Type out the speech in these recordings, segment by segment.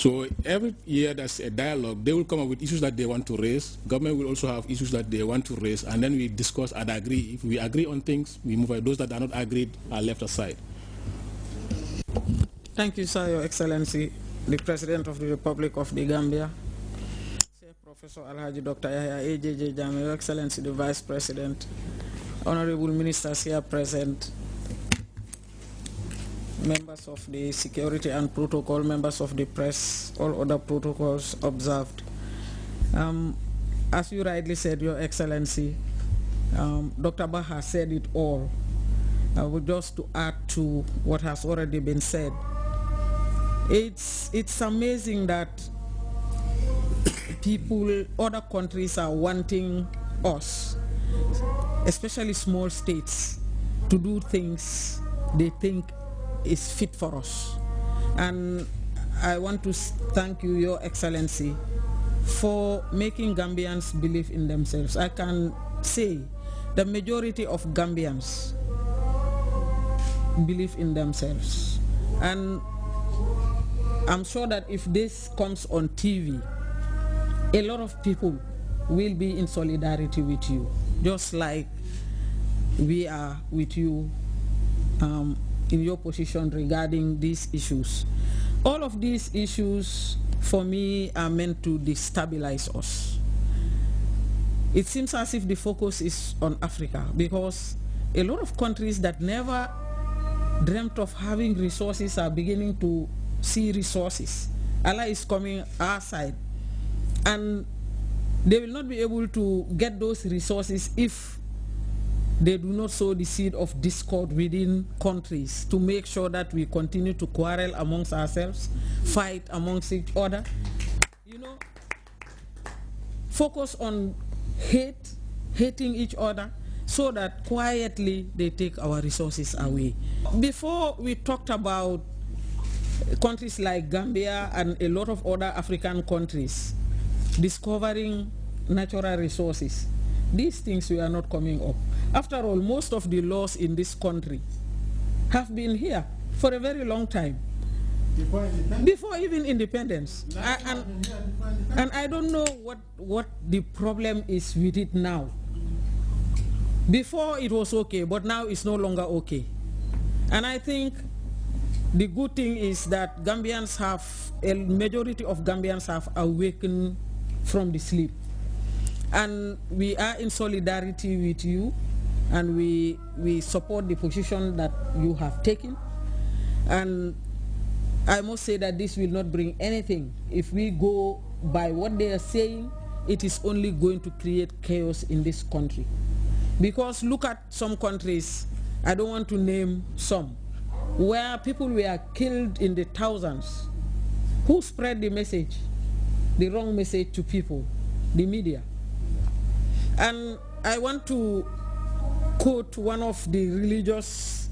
So every year there's a dialogue. They will come up with issues that they want to raise. Government will also have issues that they want to raise, and then we discuss and agree. If we agree on things, we move on. Those that are not agreed are left aside. Thank you, sir, Your Excellency, the President of the Republic of the Gambia, Professor Alhaji Dr. Yahya AJJ Jammeh, Your Excellency, the Vice President, Honorable Ministers here present, members of the Security and Protocol, members of the press, all other protocols observed. As you rightly said, Your Excellency, Dr. Baha said it all. I would just to add to what has already been said. It's amazing that people, other countries are wanting us, especially small states, to do things they think is fit for us. And I want to thank you, Your Excellency, for making Gambians believe in themselves. I can say the majority of Gambians believe in themselves. And I'm sure that if this comes on TV, a lot of people will be in solidarity with you, just like we are with you in your position regarding these issues. All of these issues, for me, are meant to destabilize us. It seems as if the focus is on Africa, because a lot of countries that never dreamt of having resources are beginning to see resources. Allah is coming our side, and they will not be able to get those resources if they do not sow the seed of discord within countries to make sure that we continue to quarrel amongst ourselves, fight amongst each other, you know, focus on hating each other, so that quietly they take our resources away. Before, we talked about countries like Gambia and a lot of other African countries discovering natural resources. These things were not coming up. After all, most of the laws in this country have been here for a very long time. Before even independence. And I don't know what the problem is with it now. Before it was okay, but now it's no longer okay. And I think the good thing is that Gambians have, a majority of Gambians have awakened from the sleep. And we are in solidarity with you, and we support the position that you have taken. And I must say that this will not bring anything. If we go by what they are saying, it is only going to create chaos in this country. Because look at some countries, I don't want to name some, where people were killed in the thousands. Who spread the message, the wrong message to people? The media. And I want to quote one of the religious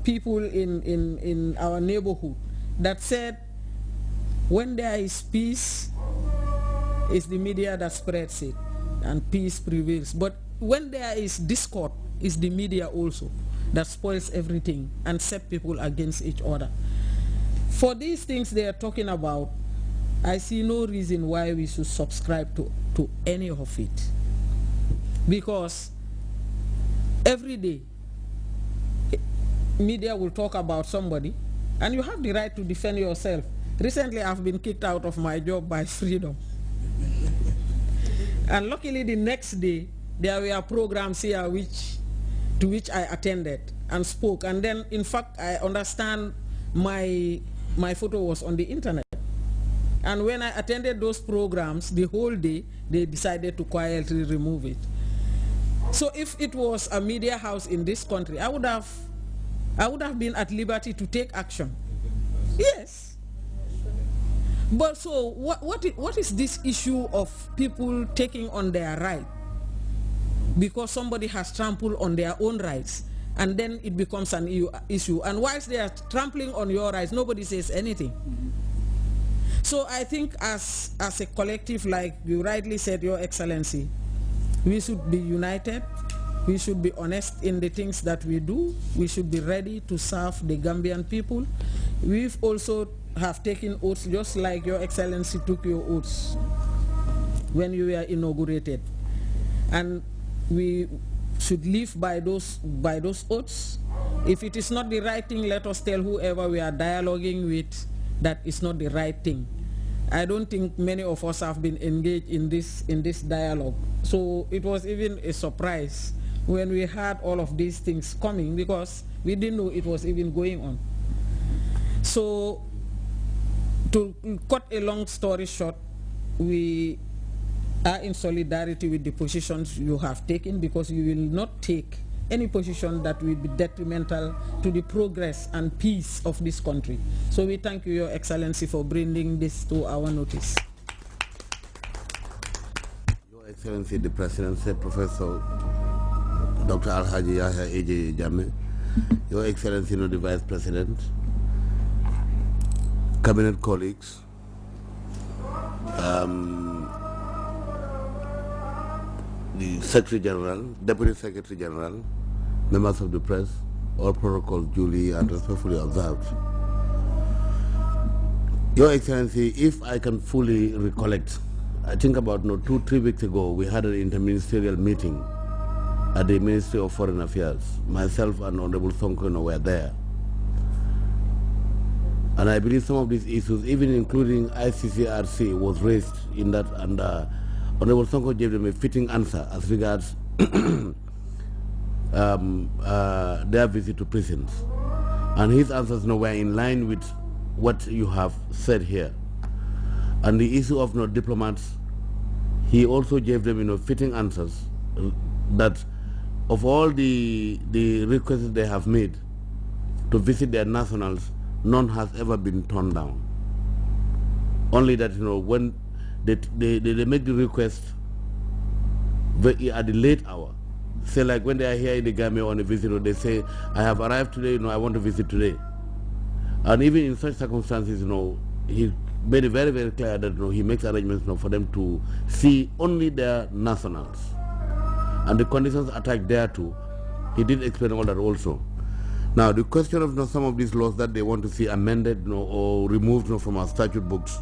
people in our neighborhood that said, when there is peace, it's the media that spreads it, and peace prevails. But when there is discord, it's the media also that spoils everything and set people against each other. For these things they are talking about, I see no reason why we should subscribe to any of it. Because every day, media will talk about somebody, and you have the right to defend yourself. Recently, I've been kicked out of my job by Freedom. And luckily, the next day, there were programs here to which I attended and spoke. And then, in fact, I understand my photo was on the internet. And when I attended those programs, the whole day, they decided to quietly remove it. So if it was a media house in this country, I would have been at liberty to take action. Yes. But so what is this issue of people taking on their right because somebody has trampled on their own rights, and then it becomes an issue? And whilst they are trampling on your rights, nobody says anything. So I think as a collective, like you rightly said, Your Excellency, we should be united. We should be honest in the things that we do. We should be ready to serve the Gambian people. We've also have taken oaths just like Your Excellency took your oaths when you were inaugurated. And we should live by those oaths. If it is not the right thing, let us tell whoever we are dialoguing with that it's not the right thing. I don't think many of us have been engaged in this dialogue. So it was even a surprise when we had all of these things coming, because we didn't know it was even going on. So to cut a long story short, we are in solidarity with the positions you have taken, because you will not take any position that will be detrimental to the progress and peace of this country. So we thank you, Your Excellency, for bringing this to our notice. Your Excellency, the President, Professor Dr. Alhaji Yahya A.J. Jammeh, Your Excellency, the Vice President, Cabinet colleagues, the Secretary General, Deputy Secretary General, members of the press, all protocols duly and respectfully observed. Your Excellency, if I can fully recollect, I think about 2-3 weeks ago, we had an interministerial meeting at the Ministry of Foreign Affairs. Myself and Honorable Sonko were there. And I believe some of these issues, even including ICCRC, was raised in that, and Honorable Sonko gave them a fitting answer as regards their visit to prisons. And his answers were in line with what you have said here. And the issue of diplomats, he also gave them fitting answers that of all the requests they have made to visit their nationals, none has ever been turned down. Only that when they make the request at the late hour, say like when they are here in the Gambia on a visit, they say, I have arrived today, I want to visit today. And even in such circumstances, he made it very, very clear that he makes arrangements for them to see only their nationals. And the conditions attached thereto, he did explain all that also. Now, the question of some of these laws that they want to see amended or removed from our statute books,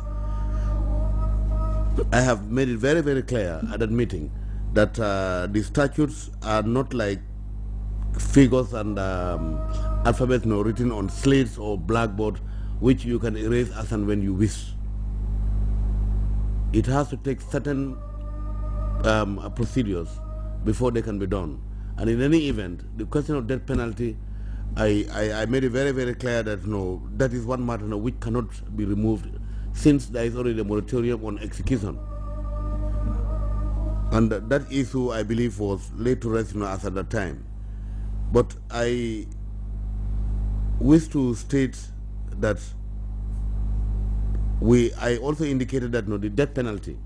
I have made it very, very clear at that meeting that the statutes are not like figures and alphabets written on slates or blackboard, which you can erase as and when you wish. It has to take certain procedures before they can be done. And in any event, the question of death penalty, I made it very, very clear that that is one matter which cannot be removed, since there is already a moratorium on execution. And that issue, I believe, was laid to rest as at that time. But I wish to state that I also indicated that the death penalty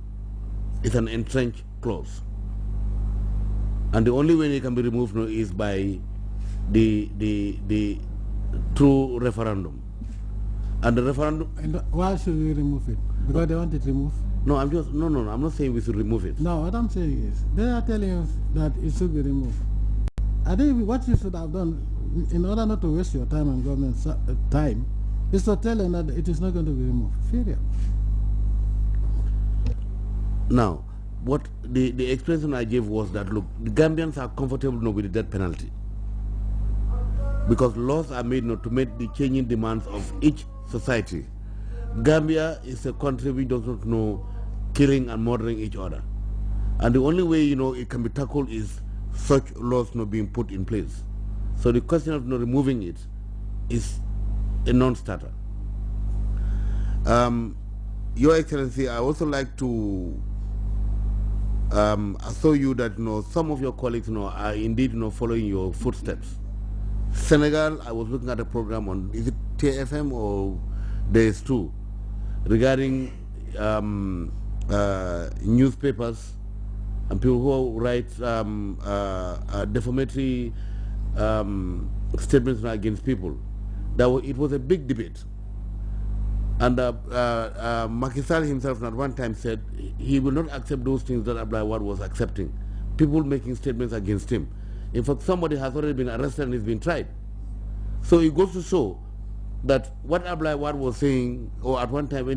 is an entrenched clause. And the only way it can be removed is by the true referendum. And the referendum. And why should we remove it? Because they want it removed? No, I'm not saying we should remove it. No, what I'm saying is they are telling us that it should be removed. I think what you should have done, in order not to waste your time and government's time, is to tell them that it is not going to be removed. Period. Now, what the explanation I gave was that, look, the Gambians are comfortable with the death penalty because laws are made to meet the changing demands of each society. Gambia is a country which does not know killing and murdering each other, and the only way it can be tackled is such laws being put in place. So the question of removing it is a non-starter. Your Excellency, I also like to assure you that some of your colleagues are indeed following your footsteps. Senegal, I was looking at a program on, is it TFM or Days 2, regarding newspapers and people who write defamatory statements against people. It was a big debate. And Macky Sall himself at one time said he will not accept those things that Abdoulaye Wade was accepting. People making statements against him. In fact, somebody has already been arrested and is being tried. So it goes to show that what Ablai Wad was saying, or at one time when